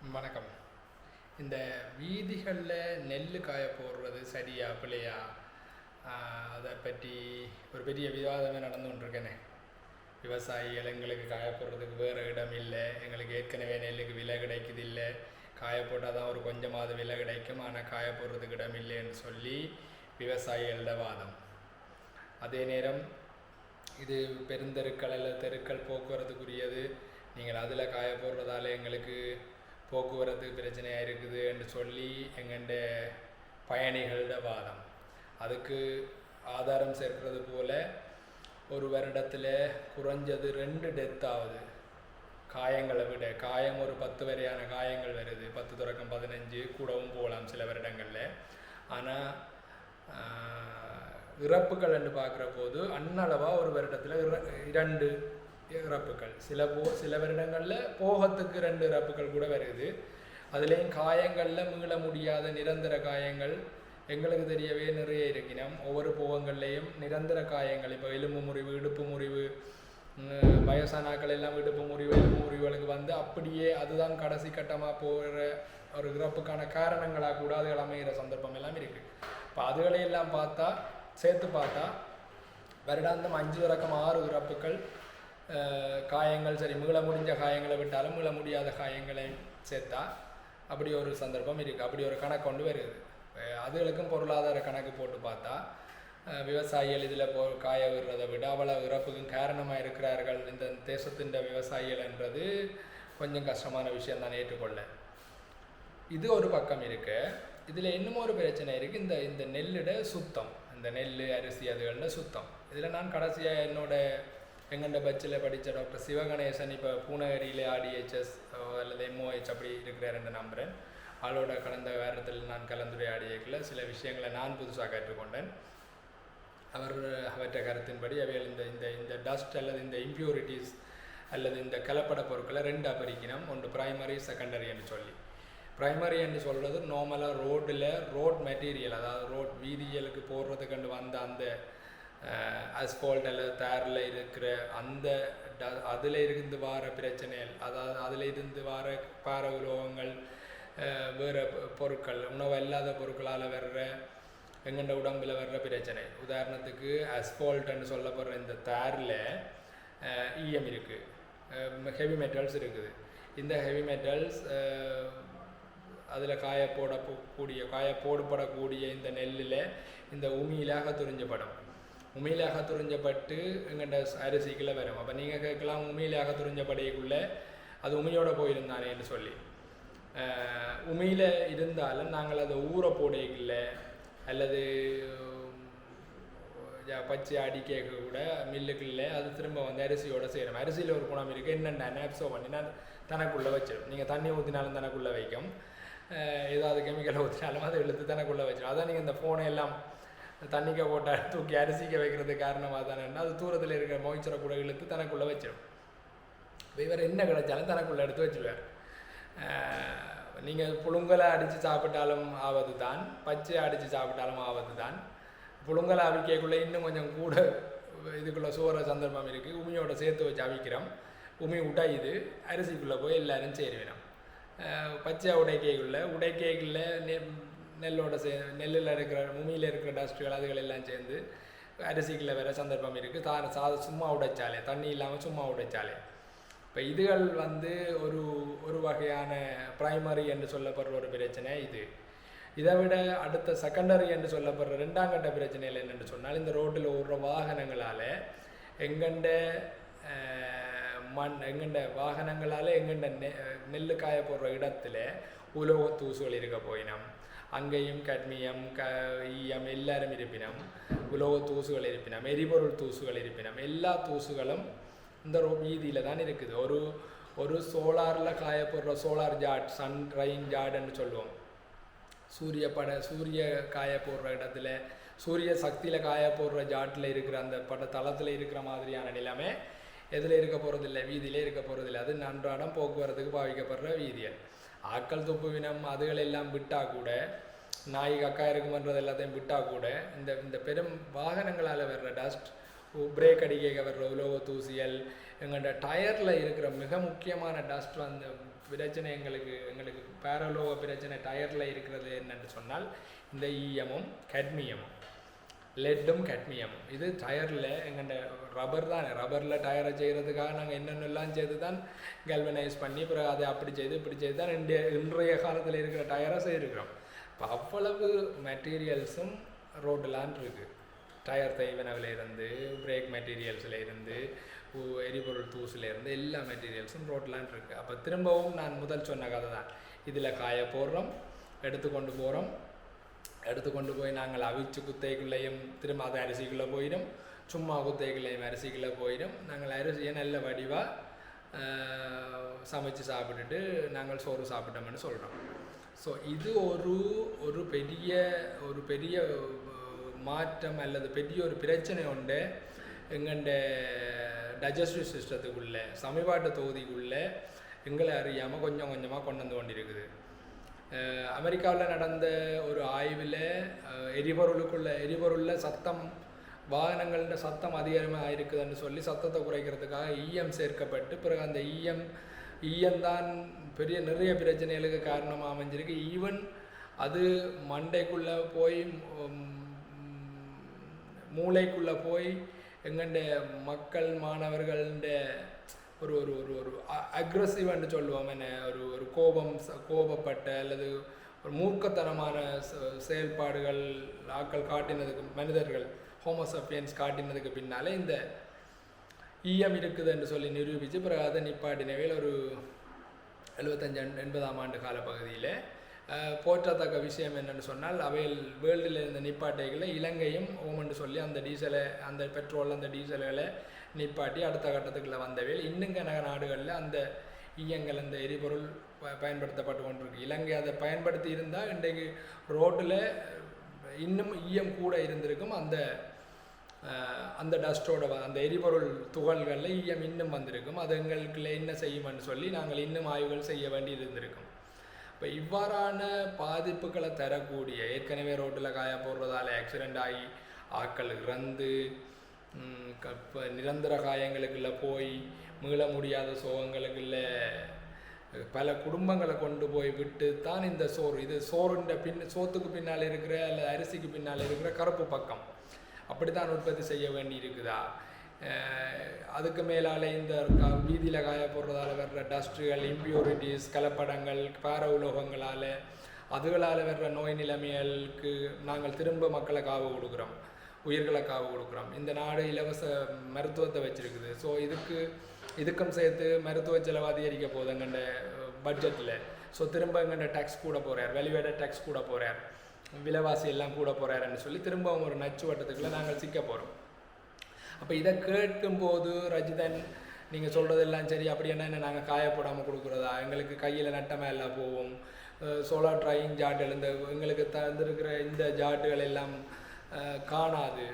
வணக்கம். இந்த வீதிகளில் நெல் காய போடுறது சரியா பிள்ளையா? அதை பற்றி ஒரு பெரிய விவாதமே நடந்து கொண்டிருக்கேனே. விவசாயிகள் எங்களுக்கு காய போடுறதுக்கு வேறு இடம் இல்லை, எங்களுக்கு ஏற்கனவே நெல்லுக்கு விலை கிடைக்குது இல்லை, காய போட்டால் தான் ஒரு கொஞ்சமாவது விலை கிடைக்கும், ஆனால் காய போடுறதுக்கு இடம் இல்லைன்னு சொல்லி விவசாயிகளோட வாதம். அதே நேரம் இது பெருந்தெருக்கள் அல்லது தெருக்கள் போக்குவரத்துக்குரியது, நீங்கள் அதில் காய போடுறதால எங்களுக்கு போக்குவரத்து பிரச்சனையாக இருக்குது என்று சொல்லி எங்கள்ட பயணிகளோட வாதம். அதுக்கு ஆதாரம் சேர்க்கிறது போல் ஒரு வருடத்தில் குறைஞ்சது 2 டெத் ஆகுது. காயங்களை விட காயம் ஒரு 10 வரையான காயங்கள் வருது, 10 தொடக்கம் 15 கூடவும் போகலாம் சில வருடங்களில். ஆனால் இறப்புகள் என்று பார்க்குற போது அன்னளவாக ஒரு வருடத்தில் 2 இறப்புகள், சில வருடங்களில் போகத்துக்கு 2 இறப்புகள் கூட வருது. அதுலேயும் காயங்களில் மீள முடியாத நிரந்தர காயங்கள் எங்களுக்கு தெரியவே நிறைய இருக்கணும். ஒவ்வொரு போகங்கள்லேயும் நிரந்தர காயங்கள், இப்போ எலும்பு முறிவு, இடுப்பு முறிவு, வயசானாக்கள் எல்லாம் இடுப்பு முறிவு, எலும்பு முறிவுகளுக்கு வந்து அப்படியே அதுதான் கடைசி கட்டமாக போகிற ஒரு இறப்புக்கான காரணங்களாக கூட அதுகள் அமைகிற சந்தர்ப்பம் எல்லாம் இருக்குது. இப்போ அதுகளையெல்லாம் சேர்த்து பார்த்தா வருடாந்தம் 5 தொடக்கம் 6 இறப்புகள், காயங்கள் சரி மீள முடிஞ்ச காயங்களை விட்டாலும் மீள முடியாத காயங்களை சேர்த்தா அப்படி ஒரு சந்தர்ப்பம் இருக்குது. அப்படி ஒரு கணக்கு கொண்டு வருது. அதுகளுக்கும் பொருளாதார கணக்கு போட்டு பார்த்தா விவசாயிகள் இதில் காய விடுறதை விட அவ்வளவு இறப்புக்கும் காரணமாக இருக்கிறார்கள் இந்த தேசத்தின் விவசாயிகள் என்றது கொஞ்சம் கஷ்டமான விஷயம் தான் ஏற்றுக்கொள்ள. இது ஒரு பக்கம் இருக்கு. இதில் இன்னும் ஒரு பிரச்சனை இருக்குது, இந்த நெல்லிட சுத்தம், இந்த நெல் அரிசி அதுகளோட சுத்தம். இதில் நான் கடைசியாக எங்கள்ட பட்சில் படித்த டாக்டர் சிவகணேசன் இப்போ பூனகிரியில் ஆடிஹெச்எஸ் அல்லது எம்ஓஹெச் அப்படி இருக்கிறாருன்னு நம்புகிறேன். ஆளோட கடந்த வாரத்தில் நான் கலந்துரையாடியக்கில் சில விஷயங்களை நான் புதுசாக கற்றுக்கொண்டேன். அவற்றை கருத்தின்படி அவைகள் இந்த டஸ்ட் அல்லது இந்த இம்ப்யூரிட்டிஸ் அல்லது இந்த கலப்பட பொருட்களை 2 பிரிக்கணும். ஒன்று பிரைமரி, செகண்டரி என்று சொல்லி. பிரைமரி என்று சொல்கிறது நார்மலாக ரோட் மெட்டீரியல், அதாவது ரோட் வீதிகளுக்கு போடுறதுக்கு வந்த அந்த அஸ்பால்ட் அல்லது தாரில் இருக்கிற அந்த அதில் இருந்து வர பிரச்சனைகள், அதாவது அதில் இருந்து வர பார உலோகங்கள், வேறு பொருட்கள், உணவு இல்லாத பொருட்களால் வர்ற எங்கண்ட உடம்பில் வர்ற பிரச்சனை. உதாரணத்துக்கு அஸ்பால்ட்ன்னு சொல்லப்படுற இந்த தாரில் ஈயம் இருக்குது, ஹெவி மெட்டல்ஸ் இருக்குது. இந்த ஹெவி மெட்டல்ஸ் அதில் காயப்போடப்படக்கூடிய இந்த நெல்லில் இந்த உமியிலாக துரிஞ்சப்படும். உமியிலாக துரிஞ்சப்பட்டு எங்கள்ட அரிசிக்குள்ளே வரும். அப்போ நீங்கள் கேட்கலாம், உமியிலாக துரிஞ்சப்படையக்குள்ளே அது உமியோட போயிருந்தானேன்னு சொல்லி. உமியில் இருந்தாலும் நாங்கள் அதை ஊற போடையில அல்லது பச்சை அடிக்க கூட மில்லுக்குள்ள அது திரும்ப வந்து அரிசியோடு சேரும். அரிசியில் ஒரு குணம் இருக்குது, என்னென்ன நேப்ஸோ பண்ணினா தனக்குள்ளே வச்சிடும். நீங்கள் தண்ணி ஊற்றினாலும் தனக்குள்ளே வைக்கும், ஏதாவது கெமிக்கலை ஊற்றினாலும் அதை இழுத்து தனக்குள்ளே வச்சிடும். அதான் நீங்கள் இந்த ஃபோனை எல்லாம் தண்ணிக்க போட்டால் தூக்கி அரிசிக்க வைக்கிறதுக்கு காரணமாக தானே, அது தூரத்தில் இருக்கிற மொய்ச்சரை கூட இழுத்து தனக்குள்ளே வச்சிடும். இவர் என்ன கிடைச்சாலும் தனக்குள்ளே எடுத்து வச்சுருவார். நீங்கள் புழுங்கலை அடித்து சாப்பிட்டாலும் ஆபத்து தான், பச்சை அடித்து சாப்பிட்டாலும் ஆபத்து தான். புழுங்கலை அவிக்கக்குள்ளே இன்னும் கொஞ்சம் கூட இதுக்குள்ளே சோற சந்தர்ப்பம் இருக்குது. உமியோட சேர்த்து வச்சு அவிக்கிறோம், உமி உடையுது, அரிசிக்குள்ளே போய் எல்லோரும் சேருவினோம். பச்சை உடைக்கைக்குள்ளே நெல்லோட நெல்லில் இருக்கிற உமியில் இருக்கிற டஸ்ட்டுகள் அதுகள் எல்லாம் சேர்ந்து அரிசிக்குள்ளே வேறு சந்தர்ப்பம் இருக்குது. சும்மா உடைச்சாலே, தண்ணி இல்லாமல் சும்மா உடைச்சாலே. இப்போ இதுகள் வந்து ஒரு வகையான பிரைமரி என்று சொல்லப்படுற ஒரு பிரச்சனை. இதை விட அடுத்த செகண்டரி என்று சொல்லப்படுற 2ஆம் கட்ட பிரச்சனைகள் என்னென்னு சொன்னால், இந்த ரோட்டில் ஓடுற வாகனங்களால் எங்கண்ட வாகனங்களால் எங்கண்ட நெல் காய போடுற இடத்துல உலோக தூசுகள் இருக்க போயினோம். அங்கேயும் கடமியம், ஈயம் எல்லாரும் இருப்பினோம், உலோக தூசுகள் இருப்பினோம், எரிபொருள் தூசுகள் இருப்பினோம். எல்லா தூசுகளும் இந்த வீதியில் தான் இருக்குது. ஒரு சோலாரில் காய போடுற சோலார் ஜாட், சன் ரைன் ஜாடுன்னு சொல்லுவோம். சூரிய காய போடுற இடத்துல, சூரிய சக்தியில் காய போடுற ஜாட்டில் இருக்கிற அந்த தளத்தில் இருக்கிற மாதிரியான நிலைமை எதில் இருக்க போகிறதில்லை, வீதியிலே இருக்க போகிறதில்லை. அது அன்றாடம் போக்குவரத்துக்கு பாவிக்கப்படுற வீதிகள். ஆக்கள் துப்புவினம் அதுகளெல்லாம் விட்டால் கூட, நாய் கக்கா இருக்குமன்றது எல்லாத்தையும் விட்டால் கூட, இந்த பெரும் வாகனங்களால் வர்ற டஸ்ட், பிரேக் அடிக்க வர்ற உலோக தூசியல், எங்கள்ட டயரில் இருக்கிற மிக முக்கியமான டஸ்ட் வந்து பிரச்சனை எங்களுக்கு பேரலோக பிரச்சனை டயரில் இருக்கிறது என்னென்னு சொன்னால் இந்த ஈயமும் கேட்மியமும் லெட்டும் கேட்மியமும். இது டயரில் எங்கள்ட ரப்பர் தான், ரப்பரில் டயரை செய்கிறதுக்காக நாங்கள் என்னென்னலாம் செய்து தான் கல்வனைஸ் பண்ணி அப்புறம் அதை அப்படி செய்து இப்படி செய்து தான் இன்றைய காலத்தில் இருக்கிற டயரை செய்திருக்கிறோம். இப்போ அவ்வளவு மெட்டீரியல்ஸும் ரோடுலான் இருக்குது. டயர் தைவனவிலேருந்து பிரேக் மெட்டீரியல்ஸ்லேருந்து எரிபொருள் தூசிலேருந்து எல்லா மெட்டீரியல்ஸும் ரோட்லான் இருக்குது. அப்போ திரும்பவும் நான் முதல் சொன்ன கதை தான், இதில் காய போடுறோம், எடுத்துக்கொண்டு போகிறோம், எடுத்துக்கொண்டு போய் நாங்கள் அவிச்சு குத்தைக்குள்ளேயும் திரும்ப அதை அரிசிக்குள்ளே போயிடும், சும்மா குத்தைக்குள்ளேயும் அரிசிக்குள்ளே போயிடும். நாங்கள் அரிசியை நல்ல வடிவாக சமைச்சு சாப்பிட்டுட்டு நாங்கள் சோறு சாப்பிட்டோம்னு சொல்கிறோம். ஸோ இது ஒரு பெரிய மாற்றம் அல்லது பெரிய ஒரு பிரச்சனை உண்டு எங்கள்ட டைஜஸ்டிவ் சிஸ்டத்துக்குள்ளே, சமீபாட்டு தொகுதிக்குள்ளே எங்களை அறியாமல் கொஞ்சம் கொஞ்சமாக கொண்டு வந்து கொண்டிருக்குது. அமெரிக்காவில் நடந்த ஒரு ஆய்வில் எரிபொருளில் சத்தம், வாகனங்களோட சத்தம் அதிகமாக இருக்குதுன்னு சொல்லி சத்தத்தை குறைக்கிறதுக்காக ஈயம் சேர்க்கப்பட்டு பிறகு அந்த ஈயம் தான் நிறைய பிரச்சனைகளுக்கு காரணமாக அமைஞ்சிருக்கு. ஈவன் அது மண்டைக்குள்ளே போய் மூளைக்குள்ளே போய் எங்கண்ட மக்கள் மாணவர்கள்ட ஒரு ஒரு ஒரு ஒரு அக்ரெசிவ்னு சொல்லுவோம், என்ன ஒரு கோபப்பட்ட அல்லது ஒரு மூர்க்கத்தனமான செயல்பாடுகள் ஆக்கள் காட்டினதுக்கு, மனிதர்கள் ஹோமோசப்பியன்ஸ் காட்டினதுக்கு பின்னாலே இந்த ஈயம் இருக்குதுன்னு சொல்லி நிரூபித்து பிறகு அதை நிப்பாட்டினவையில் ஒரு 75-80ஆம் ஆண்டு காலப்பகுதியில் போற்றத்தக்க விஷயம் என்னென்னு சொன்னால் அவையில் வேர்ல்டில் இருந்த நிப்பாட்டைகளை இலங்கையும் ஓமென்று சொல்லி அந்த டீசலை, அந்த பெட்ரோல், அந்த டீசல்களை நிப்பாட்டி அடுத்த கட்டத்துக்குள்ள வந்தவையில் இன்னும் கனக நாடுகளில் அந்த ஈயங்கள், அந்த எரிபொருள் பயன்படுத்தப்பட்டு கொண்டிருக்கு. இலங்கை அதை பயன்படுத்தி இருந்தால் இன்றைக்கு ரோட்டில் இன்னும் ஈயம் கூட இருந்திருக்கும். அந்த டஸ்ட்டோட அந்த எரிபொருள் துகள்களில் ஈயம் இன்னும் வந்திருக்கும். அது எங்களுக்குள்ள என்ன செய்யும்னு சொல்லி நாங்கள் இன்னும் ஆய்வுகள் செய்ய வேண்டி இருந்திருக்கும். இப்போ இவ்வாறான பாதிப்புகளை தரக்கூடிய, ஏற்கனவே ரோட்டில் காய போடுறதால ஆக்சிடெண்ட் ஆகி ஆக்கள் இறந்து நிரந்தர காயங்களுக்குள்ள போய் மீள முடியாத சோகங்களுக்குள்ள பல குடும்பங்களை கொண்டு போய் விட்டு தான் இந்த சோறு, இது சோறுன்ற சோத்துக்கு பின்னால் இருக்கிற அல்லது அரிசிக்கு பின்னால் இருக்கிற கருப்பு பக்கம் அப்படித்தான் உற்பத்தி செய்ய வேண்டி இருக்குதா? அதுக்கு மேலால் இந்த வீதியில் காய போடுறதால வர்ற டஸ்ட்டுகள், இம்பியூரிட்டிஸ், கலப்படங்கள், பார உலோகங்களால் அதுகளால் வர்ற நோய் நிலைமைகளுக்கு நாங்கள் திரும்ப மக்களை காவு கொடுக்குறோம், உயிர்களை காவு கொடுக்குறோம். இந்த நாடு இலவச மருத்துவத்தை வச்சுருக்குது. ஸோ இதுக்கும் சேர்த்து மருத்துவ செலவு அதிகரிக்க போகுது எங்கள்ட பட்ஜெட்டில். ஸோ திரும்ப எங்கள்ட டேக்ஸ் கூட போகிறார், வேல்யூவேட்டட் டேக்ஸ் கூட போகிறார், விலைவாசி எல்லாம் கூட போகிறாருன்னு சொல்லி திரும்பவும் ஒரு நச்சு வட்டத்துக்குள்ளே நாங்கள் சிக்க போகிறோம். அப்போ இதை கேட்கும்போது ரஜிதன் நீங்கள் சொல்கிறதெல்லாம் சரி, அப்படி என்ன நாங்கள் காயப்போடாமல் கொடுக்குறதா, எங்களுக்கு கையில் நட்டமாக எல்லாம் போவோம், சோலார் ட்ரையிங் ஜாட்டுகள் இந்த எங்களுக்கு தந்திருக்கிற இந்த ஜாட்டுகள் எல்லாம் காணாது,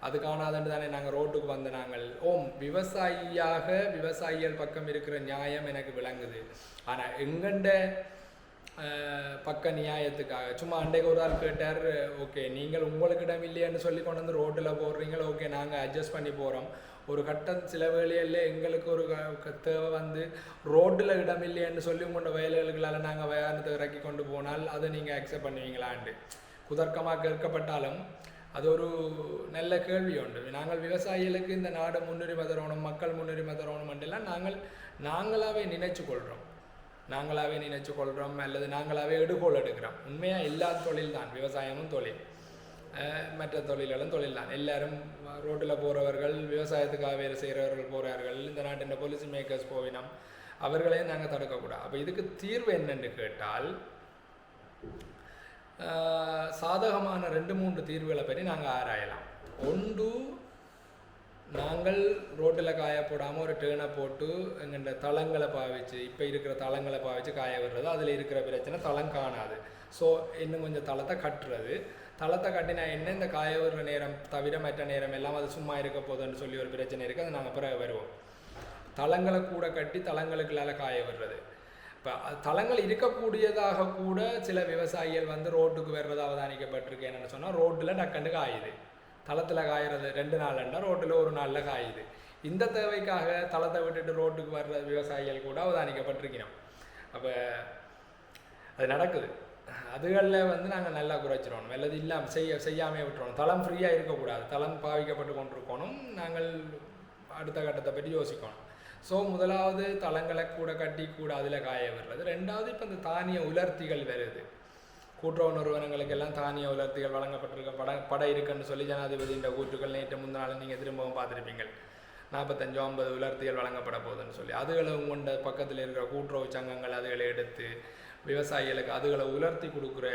அது காணாதுன்னு தானே நாங்கள் ரோட்டுக்கு வந்த நாங்கள். விவசாயிகள் பக்கம் இருக்கிற நியாயம் எனக்கு விளங்குது. ஆனால் எங்கண்ட பக்க நியாயத்துக்காக சும்மா அன்றைக்கு ஒரு ஆள் கேட்டார், ஓகே நீங்கள் உங்களுக்கு இடம் இல்லையான்னு சொல்லி கொண்டு வந்து ரோட்டில் போடுறீங்களா, ஓகே நாங்கள் அட்ஜஸ்ட் பண்ணி போகிறோம். ஒரு கட்டம் சில வேலையில் எங்களுக்கு ஒரு தேவை வந்து ரோட்டில் இடம் இல்லையான்னு சொல்லி உங்களோட வயல்களுக்களால் நாங்கள் வயானத்தை இறக்கி கொண்டு போனால் அதை நீங்கள் அக்செப்ட் பண்ணுவீங்களான்ட்டு குதர்க்கமாக கேட்கப்பட்டாலும் அது ஒரு நல்ல கேள்வி உண்டு. நாங்கள் விவசாயிகளுக்கு இந்த நாடு முன்னுரிமை தரணும், மக்கள் முன்னுரிமை தரணும் என்றெல்லாம் நாங்களாகவே நினைச்சு கொள்கிறோம் அல்லது நாங்களாகவே எடுகோள் எடுக்கிறோம். உண்மையாக எல்லா தொழில் தான், விவசாயமும் தொழில், மற்ற தொழில்களும் தொழில் தான். எல்லாரும் ரோட்டில் போகிறவர்கள், விவசாயத்துக்காக வேறு செய்கிறவர்கள் போகிறார்கள், இந்த நாட்டின் பாலிசி மேக்கர்ஸ் போவினோம், அவர்களையும் நாங்கள் தடுக்கக்கூடாது. அப்போ இதுக்கு தீர்வு என்னென்று கேட்டால் சாதகமான 2-3 தீர்வுகளை பற்றி நாங்கள் ஆராயலாம். ஒன்று, நாங்கள் ரோட்டில் காய போடாமல் ஒரு டேனை போட்டு எங்கள்ட தளங்களை பாவிச்சு, இப்போ இருக்கிற தளங்களை பாவிச்சு காய விடுறது. அதில் இருக்கிற பிரச்சனை தளம் காணாது. ஸோ இன்னும் கொஞ்சம் தளத்தை கட்டுறது. தளத்தை கட்டினா என்ன, இந்த காய விடுற நேரம் தவிர மற்ற நேரம் எல்லாம் அது சும்மா இருக்க போதுன்னு சொல்லி ஒரு பிரச்சனை இருக்குது. அது நாங்கள் பிறகு வருவோம். தளங்களை கூட கட்டி தளங்களுக்குள்ளால் காய விடுறது. இப்போ தளங்கள் இருக்கக்கூடியதாக கூட சில விவசாயிகள் வந்து ரோட்டுக்கு வர்றது அவதானிக்கப்பட்டிருக்கு. என்னென்னு சொன்னால் ரோட்டில் டக்கண்டு காயுது, தளத்தில் காய்கிறது 2 நாள்ண்டா ரோட்டில் 1 நாளில் காயுது. இந்த தேவைக்காக தளத்தை விட்டுட்டு ரோட்டுக்கு வர்ற விவசாயிகள் கூட அவதானிக்கப்பட்டிருக்கணும். அப்போ அது நடக்குது. அதுகளில் வந்து நாங்கள் நல்லா குறைச்சிடணும், அல்லது இல்லாமல் செய்யாமே விட்டுறணும். தளம் ஃப்ரீயாக இருக்கக்கூடாது, தளம் பாவிக்கப்பட்டு கொண்டிருக்கணும். நாங்கள் அடுத்த கட்டத்தை பற்றி யோசிக்கணும். ஸோ முதலாவது தளங்களை கூட கட்டி கூட அதில் காய விடுறது. ரெண்டாவது இப்போ இந்த தானிய உலர்த்திகள் வருது. கூட்டுறவு நிறுவனங்களுக்கெல்லாம் தானிய உலர்த்திகள் வழங்கப்பட்டிருக்க படை இருக்குன்னு சொல்லி ஜனாதிபதியின் கூற்றுக்கள் நேற்று முன்னாள் நீங்கள் திரும்பவும் பார்த்துருப்பீங்க. 45-50 உலர்த்திகள் வழங்கப்பட போகுதுன்னு சொல்லி அதுகளை கொண்ட பக்கத்தில் இருக்கிற கூட்டுறவு சங்கங்கள் அதுகளை எடுத்து விவசாயிகளுக்கு அதுகளை உலர்த்தி கொடுக்குற,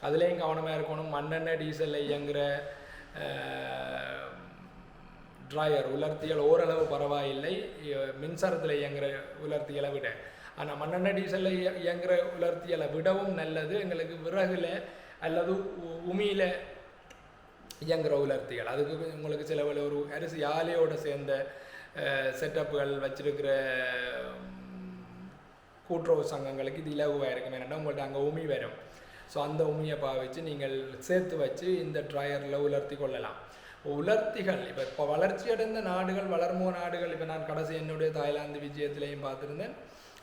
அதுலேயும் கவனமாக இருக்கணும். மண்ணெண்ணெய் டீசலில் இயங்குகிற ட்ராயர் உலர்த்திகள் ஓரளவு பரவாயில்லை மின்சாரத்தில் இயங்குகிற உலர்த்திகளை விட. ஆனால் மண்ணெண்ணெய் டீசலில் இயங்குகிற உலர்த்திகளை விடவும் நல்லது எங்களுக்கு விறகுல அல்லது உமியில் இயங்குகிற உலர்த்திகள். அதுக்கு உங்களுக்கு சிலவில் ஒரு அரிசி ஆலையோடு சேர்ந்த செட்டப்புகள் வச்சிருக்கிற கூட்டுறவு சங்கங்களுக்கு இது இலகுவாக இருக்கும். என்னென்னா உங்கள்கிட்ட அங்கே உமி வரும். ஸோ அந்த உமியை பாவிச்சு நீங்கள் சேர்த்து வச்சு இந்த ட்ரையரில் உலர்த்தி கொள்ளலாம். உலர்த்திகள் இப்போ வளர்ச்சி அடைந்த நாடுகள், வளர்மோ நாடுகள், இப்போ நான் கடைசி என்னுடைய தாய்லாந்து விஜயத்திலையும் பார்த்துருந்தேன்.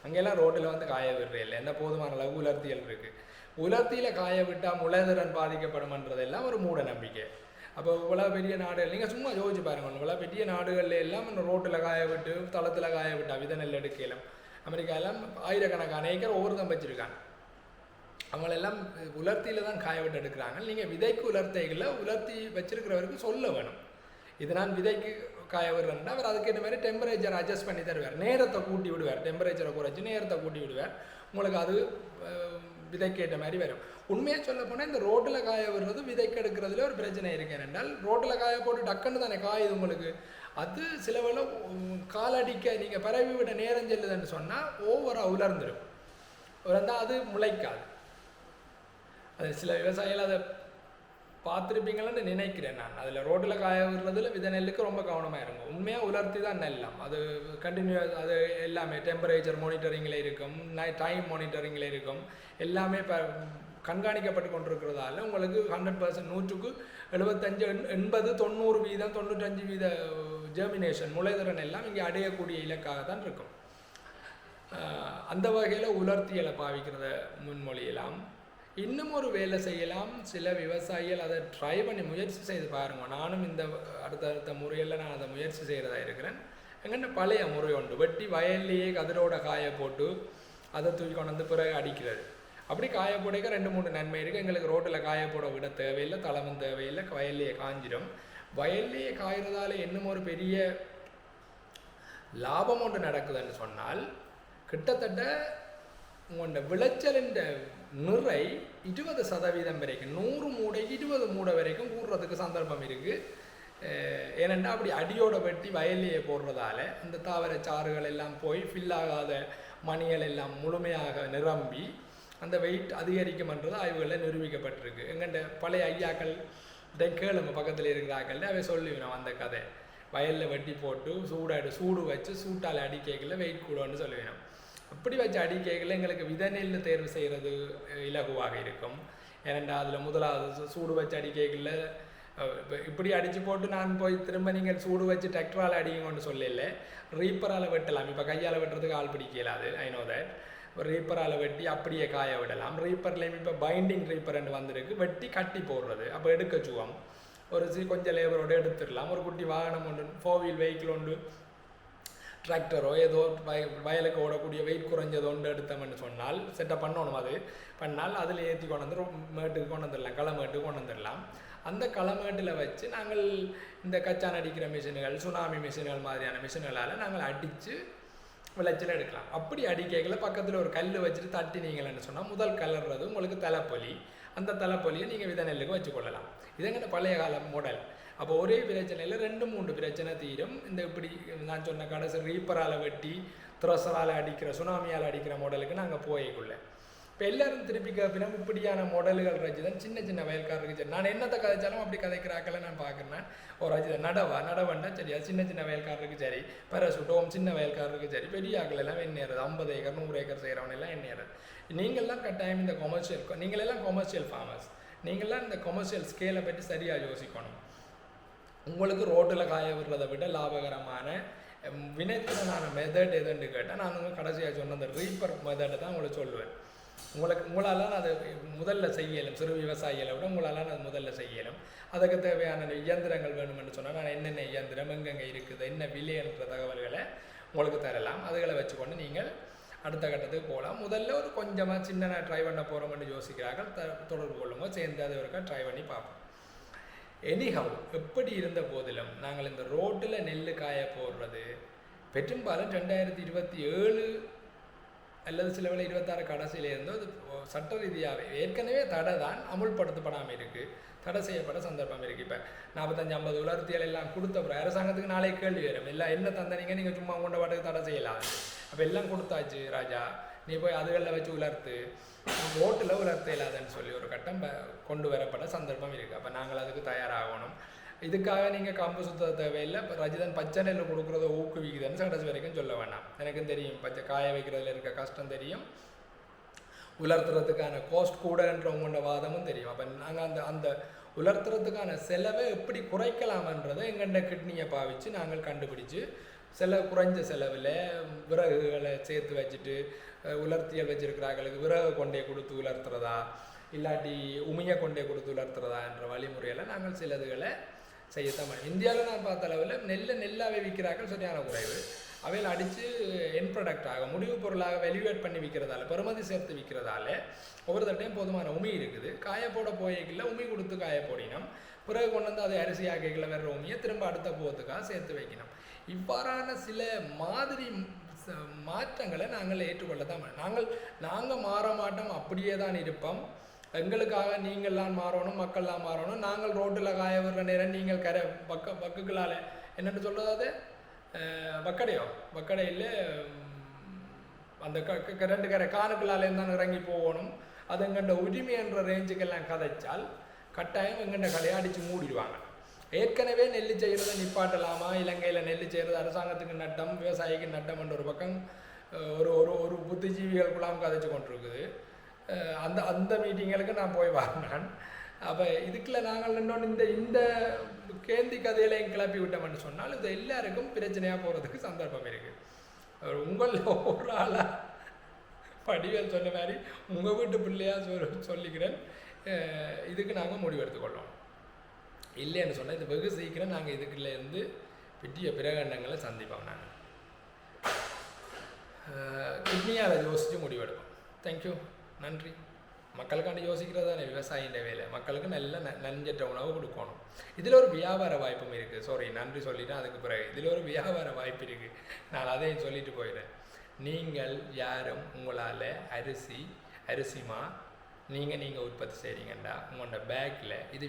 அங்கெல்லாம் ரோட்டில் வந்து காய விடுறதில்லை, என்ன போதுமான அளவு உலர்த்திகள் இருக்குது. உலர்த்தியில் காய விட்டால் முளைதிறன் பாதிக்கப்படும்ன்றதெல்லாம் ஒரு மூட நம்பிக்கை. அப்போ இவ்வளோ பெரிய நாடுகள் நீங்கள் சும்மா யோசிச்சு பாருங்க, இவ்வளோ பெரிய நாடுகளில் எல்லாம் இந்த ரோட்டில் காய விட்டு தளத்தில் காய விட்டா விதை நெல் எடுக்கலாம். அமெரிக்காலாம் ஆயிரக்கணக்கான ஏக்கர் ஒவ்வொருத்தம் வச்சுருக்காங்க. அவங்களெல்லாம் உலர்த்தியில் தான் காய விட்டு எடுக்கிறாங்க. நீங்கள் விதைக்கு உலர்த்தைகளில் உலர்த்தி வச்சிருக்கிறவருக்கு சொல்ல வேணும், இது நான் விதைக்கு காய விடுறேன்னா அவர் அதுக்கேற்ற மாதிரி டெம்பரேச்சர் அட்ஜஸ்ட் பண்ணி தருவார். நேரத்தை கூட்டி விடுவார், டெம்பரேச்சரை குறைச்சி நேரத்தை கூட்டி விடுவார். உங்களுக்கு அது விதைக்கேற்ற மாதிரி வரும். உண்மையாக சொல்ல போனால் இந்த ரோட்டில் காய விடுறது விதைக்கு எடுக்கிறதுல ஒரு பிரச்சனை இருக்கேன் என்றால், ரோட்டில் காய போட்டு டக்குன்னு தானே காயுது உங்களுக்கு. அது சில வேளை காலடிக்க நீங்கள் பரவி விட நேரம் செல்லுதுன்னு சொன்னால் ஓவராக உலர்ந்துடும், உலர்ந்தால் அது முளைக்காது. அது சில விவசாயிகள் அதை பார்த்துருப்பீங்களான்னு நினைக்கிறேன் நான். அதில் ரோட்டில் காய விடுறதுல விதை நெல்லுக்கு ரொம்ப கவனமாக இருக்கும். உண்மையாக உலர்த்தி தான் நெல்லாம் அது கண்டினியூஸ், அது எல்லாமே டெம்பரேச்சர் மானிட்டரிங்கில் இருக்கும், டைம் மானிட்டரிங்கில் இருக்கும், எல்லாமே இப்போ கண்காணிக்கப்பட்டு கொண்டிருக்கிறதால உங்களுக்கு 100% 100க்கு 75, 80, 90%, 95% ஜெர்மினேஷன் முளைதிறன் எல்லாம் இங்கே அடையக்கூடிய இலக்காக தான் இருக்கும். அந்த வகையில் உலர்த்தியலை பாவிக்கிறத முன்மொழியலாம். இன்னும் ஒரு வேலை செய்யலாம். சில விவசாயிகள் அதை ட்ரை பண்ணி முயற்சி செய்து பாருங்க. நானும் இந்த அடுத்தடுத்த முறையில் நான் அதை முயற்சி செய்கிறதா இருக்கிறேன். எங்கள்கிட்ட பழைய முறை உண்டு, வெட்டி வயல்லையே கதிரோட காய போட்டு அதை தூக்கி கொண்டு வந்து பிறகு அடிக்கிறது. அப்படி காய போடைக்க 2-3 நன்மை இருக்குது. எங்களுக்கு ரோட்டில் காய போட விட தேவையில்லை, தளமும் தேவையில்லை, வயல்லையே காஞ்சிடும். வயல்லையே காய்கிறதால இன்னும் ஒரு பெரிய லாபம் ஒன்று நடக்குதுன்னு சொன்னால், கிட்டத்தட்ட உங்களோட விளைச்சலின் நிறை 20% வரைக்கும், 100 மூடைக்கு 20 மூடை வரைக்கும் கூடுறதுக்கு சந்தர்ப்பம் இருக்குது. ஏனென்றா அப்படி அடியோட வெட்டி வயல்லையே போடுறதால இந்த தாவர சாறுகள் எல்லாம் போய் ஃபில்லாகாத மணிகள் எல்லாம் முழுமையாக நிரம்பி அந்த வெயிட் அதிகரிக்கும்ன்றது ஆய்வுகளில் நிரூபிக்கப்பட்டிருக்கு. எங்கள்கிட்ட பழைய ஐயாக்கள் கேளுங்க, பக்கத்தில் இருக்கிறார்கள், அவை சொல்லுவேன் அந்த கதை. வயலில் வெட்டி போட்டு சூடு வச்சு சூட்டால் அடிக்கைகளில் வெயிட் கூடன்னு சொல்லுவேன். அப்படி வச்சு அடிக்கைகளில் எங்களுக்கு விதை நெல் தேர்வு செய்கிறது இலகுவாக இருக்கும். ஏனெண்டா அதில் முதலாவது சூடு வச்சு அடிக்கைகளில் இப்படி அடித்து போட்டு நான் போய் திரும்ப நீங்கள் சூடு வச்சு டிராக்டரால் அடிங்கன்னு சொல்லல, ரீப்பரால் வெட்டலாம். இப்போ கையால் வெட்டுறதுக்கு ஆள் பிடிக்கலாது, ஐ நோ தட். ரீப்பரால் வெட்டி அப்படியே காய விடலாம். ரீப்பர்லேயும் இப்போ பைண்டிங் ரீப்பர்ன்னு வந்திருக்கு, வெட்டி கட்டி போடுறது. அப்போ எடுக்க சுகம் ஒரு கொஞ்சம் லேபரோடு எடுத்துடலாம். ஒரு குட்டி வாகனம் ஒன்று, 4 வீல் வெஹிக்கிள் ஒன்று, டிராக்டரோ ஏதோ வயலுக்கு ஓடக்கூடிய வெயிட் குறைஞ்சது ஒன்று எடுத்தோம்னு சொன்னால் செட்டப் பண்ணணும். அது பண்ணால் அதில் ஏற்றி கொண்டு வந்து மேட்டுக்கு கொண்டு வந்துடலாம், களமேட்டுக்கு கொண்டு வந்துடலாம். அந்த களமேட்டில் வச்சு நாங்கள் இந்த கச்சான் அடிக்கிற மிஷின்கள், சுனாமி மிஷின்கள் மாதிரியான மிஷின்களால் நாங்கள் அடித்து விளைச்சல் எடுக்கலாம். அப்படி அடிக்கைகளை பக்கத்தில் ஒரு கல் வச்சுட்டு தட்டினீங்கள்னு சொன்னால் முதல் கலர்றது உங்களுக்கு தலைப்பொலி. அந்த தலைப்பொலியை நீங்கள் விதை நெல்லுக்கு வச்சுக்கொள்ளலாம். இதங்கிட்ட பழைய கால மாடல். அப்போ ஒரே பிரச்சனையில் 2-3 பிரச்சனை தீரும். இந்த இப்படி நான் சொன்ன கடைசி ரீப்பரால் வெட்டி த்ரஸரால் அடிக்கிற, சுனாமியால் அடிக்கிற மாடலுக்கு நாங்கள் போய்க்குள்ள. இப்போ எல்லோரும் திருப்பி கேட்பினா இப்படியான மாடல்கள் ரஜிதன் சின்ன சின்ன வயல்காரருக்கு சரி. நான் என்னத்தை கதைச்சாலும் அப்படி கதைக்கிறாக்களை நான் பார்க்குறேன். ஒரு ரஜிதன் நடவண்டா சரி, அது சின்ன சின்ன வயல்காரருக்கு சரி, பரசுட்டோம் சின்ன வயல்காரருக்கு சரி, பெரிய ஆக்கள் எல்லாம் எண்ணேறது 50 ஏக்கர் 100 ஏக்கர் செய்கிறவன் எல்லாம் எண்ணேறது. நீங்கள்லாம் கட்டாயம் இந்த நீங்களெல்லாம் கொமர்ஷியல் ஃபார்மர்ஸ், நீங்கள்லாம் இந்த கொமர்ஷியல் ஸ்கேலை பற்றி சரியாக யோசிக்கணும். உங்களுக்கு ரோட்டில் காய விடுறதை விட லாபகரமான வினைத்திறனான மெத்தட் எதுன்னு கேட்டால் நான் உங்களுக்கு கடைசியாக சொன்ன அந்த ரீப்பர் மெத்தடை தான் உங்களுக்கு சொல்லுவேன். உங்களால் அது முதல்ல செய்யலும், சிறு விவசாயிகளை விட உங்களால் அது முதல்ல செய்யலும். அதுக்கு தேவையான இயந்திரங்கள் வேணும்னு சொன்னால் நான் என்னென்ன இயந்திரம் எங்கெங்கே இருக்குது, என்ன விலை என்ற தகவல்களை உங்களுக்கு தரலாம். அதுகளை வச்சுக்கொண்டு நீங்கள் அடுத்த கட்டத்துக்கு போகலாம். முதல்ல ஒரு கொஞ்சமாக சின்ன ட்ரை பண்ண போகிறோம்னு யோசிக்கிறார்கள், தொடர்பு கொள்ளுங்க, சேர்ந்து அது ஒருக்கா ட்ரை பண்ணி பார்ப்போம். எனிஹவ், எப்படி இருந்த போதிலும் நாங்கள் இந்த ரோட்டில் நெல் காய போடுறது பெரும்பாலும் 2027 அல்லது சில வேளை 26 கடைசியிலேருந்து அது சட்ட ரீதியாகவே ஏற்கனவே தடை தான் அமுல்படுத்தப்படாமல் இருக்குது, தடை செய்யப்பட்ட சந்தர்ப்பம் இருக்குது. இப்போ 45-50 உலர்த்தியல் எல்லாம் கொடுத்த அரசாங்கத்துக்கு நாளை கேள்வி வரும், எல்லாம் என்ன தந்தனீங்க, நீங்கள் சும்மா கொண்ட பாட்டுக்கு தடை செய்யலாம். அப்போ எல்லாம் கொடுத்தாச்சு ராஜா, நீ போய் அதுகளில் வச்சு உலர்த்து, ரோட்டில் உலர்த்த இல்லாதன்னு சொல்லி ஒரு கட்டம் கொண்டு வரப்பட்ட சந்தர்ப்பம் இருக்குது. அப்போ நாங்கள் அதுக்கு தயாராகணும். இதுக்காக நீங்கள் கம்பு சுத்த தேவையில்லை. இப்போ ரஜிதன் பச்சை நெல் கொடுக்குறத ஊக்குவிக்குதுன்னு கடைசி வரைக்கும் சொல்ல வேண்டாம். எனக்கும் தெரியும், பச்சை காய வைக்கிறதுல இருக்க கஷ்டம் தெரியும், உலர்த்துறதுக்கான காஸ்ட் கூடன்றவங்களோட வாதமும் தெரியும். அப்போ நாங்கள் அந்த உலர்த்துறதுக்கான செலவை எப்படி குறைக்கலாமன்றதை எங்கள்ட கிட்னியை பாவித்து நாங்கள் கண்டுபிடிச்சு குறைஞ்ச செலவில் விறகுகளை சேர்த்து வச்சுட்டு உலர்த்தியல் வச்சிருக்கிறார்களுக்கு விறகு கொண்டே கொடுத்து உலர்த்துறதா இல்லாட்டி உமையை கொண்டே கொடுத்து உலர்த்துறதா என்ற வழிமுறையில் நாங்கள் சிலதுகளை செய்யத்தான் பண்ணோம். இந்தியாவில் நான் பார்த்த அளவில் நெல்லாவே விற்கிறார்கள் சரியான குறைவு. அவையில் அடித்து என் ப்ராடக்டாக முடிவு பொருளாக வெலிவேட் பண்ணி விற்கிறதால, பெறுமதி சேர்த்து விற்கிறதால ஒவ்வொரு தட்டையும் போதுமான உமி இருக்குது. காயப்போட போய்க்கில் உமி கொடுத்து காய போடினோம், பிறகு கொண்டு வந்து அதை அரிசி ஆக்கைகளை வேற உமியை திரும்ப அடுத்த போகிறதுக்காக சேர்த்து வைக்கணும். இவ்வாறான சில மாதிரி மாற்றங்களை நாங்கள் ஏற்றுக்கொள்ள தான் நாங்கள் மாற மாட்டோம், அப்படியே தான் இருப்போம். எங்களுக்காக நீங்கள்லாம் மாறணும், மக்கள்லாம் மாறணும். நாங்கள் ரோட்டில் காய விடுற நேரம் நீங்கள் பக்குகளால் என்னென்னு சொல்கிறது, வக்கடையில் அந்த ரெண்டு காணுக்களால் தான் இறங்கி போகணும். அது எங்கள்ட உரிமை என்ற ரேஞ்சுக்கெல்லாம் கதைச்சால் கட்டாயம் எங்கள்ட கடையை அடித்து மூடிடுவாங்க. ஏற்கனவே நெல் செய்கிறத நிப்பாட்டலாமா, இலங்கையில் நெல் செய்கிறது அரசாங்கத்துக்கு நட்டம், விவசாயிக்கு நட்டம் என்ற ஒரு பக்கம் ஒரு ஒரு புத்திஜீவிகளுக்குள்ளாம் கதைச்சு கொண்டிருக்குது. அந்த மீட்டிங்களுக்கு நான் போய் வரேன். அப்போ இதுக்குள்ள நாங்கள் இன்னொன்று இந்த கேந்தி கதையிலையும் கிளப்பி விட்டோம்னு சொன்னால் இது எல்லாருக்கும் பிரச்சனையாக போகிறதுக்கு சந்தர்ப்பம் இருக்குது. உங்களில் ஒரு ஆளாக படிவேல் சொன்ன மாதிரி உங்கள் வீட்டு பிள்ளையாக சொல்லிக்கிறேன், இதுக்கு நாங்கள் முடிவெடுத்துக்கொள்ளோம். இல்லைன்னு சொன்னால் இது வெகு சீக்கிரம் நாங்கள் இதுக்குள்ளேருந்து பெரிய பிரகடனங்களை சந்திப்போம். நாங்கள் கிட்னியால் யோசித்து முடிவெடுப்போம். தேங்க்யூ, நன்றி. மக்களுக்காண்டி யோசிக்கிறது தானே விவசாயின்ற வேலை. மக்களுக்கு நல்ல நஞ்சற்ற உணவு கொடுக்கணும். இதில் ஒரு வியாபார வாய்ப்பும் இருக்குது. நன்றி சொல்லிட்டேன். அதுக்கு பிறகு இதில் ஒரு வியாபார வாய்ப்பு இருக்குது. நான் அதையும் சொல்லிட்டு போயிடுறேன். நீங்கள் யாரும் உங்களால் அரிசிமா நீங்கள் உற்பத்தி செய்கிறீங்கண்டா உங்களோட பேக்கில் இது